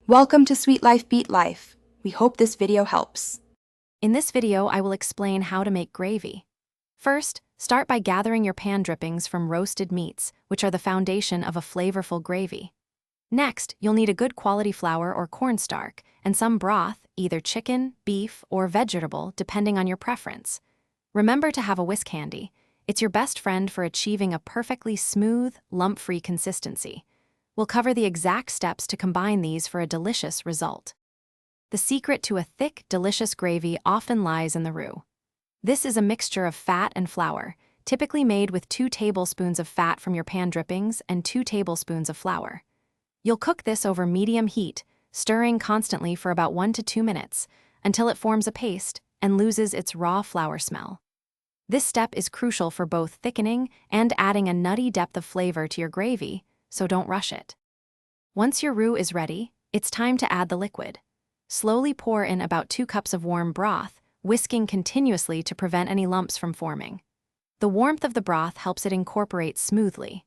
Welcome to Sweet Life Beat Life. We hope this video helps. In this video, I will explain how to make gravy. First, start by gathering your pan drippings from roasted meats, which are the foundation of a flavorful gravy. Next, you'll need a good quality flour or cornstarch, and some broth, either chicken, beef, or vegetable, depending on your preference. Remember to have a whisk handy. It's your best friend for achieving a perfectly smooth, lump-free consistency. We'll cover the exact steps to combine these for a delicious result. The secret to a thick, delicious gravy often lies in the roux. This is a mixture of fat and flour, typically made with 2 tablespoons of fat from your pan drippings and 2 tablespoons of flour. You'll cook this over medium heat, stirring constantly for about 1 to 2 minutes, until it forms a paste and loses its raw flour smell. This step is crucial for both thickening and adding a nutty depth of flavor to your gravy, so don't rush it. Once your roux is ready, it's time to add the liquid. Slowly pour in about 2 cups of warm broth, whisking continuously to prevent any lumps from forming. The warmth of the broth helps it incorporate smoothly.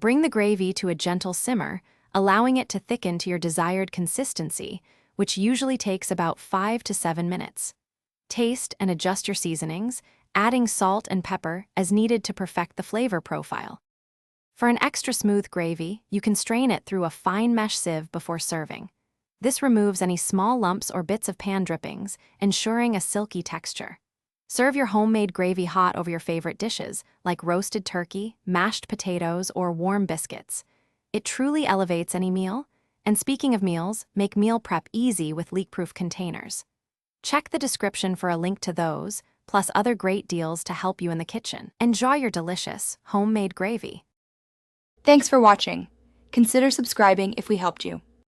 Bring the gravy to a gentle simmer, allowing it to thicken to your desired consistency, which usually takes about 5 to 7 minutes. Taste and adjust your seasonings, adding salt and pepper as needed to perfect the flavor profile. For an extra smooth gravy, you can strain it through a fine mesh sieve before serving. This removes any small lumps or bits of pan drippings, ensuring a silky texture. Serve your homemade gravy hot over your favorite dishes, like roasted turkey, mashed potatoes, or warm biscuits. It truly elevates any meal. And speaking of meals, make meal prep easy with leak-proof containers. Check the description for a link to those, plus other great deals to help you in the kitchen. Enjoy your delicious, homemade gravy. Thanks for watching. Consider subscribing if we helped you.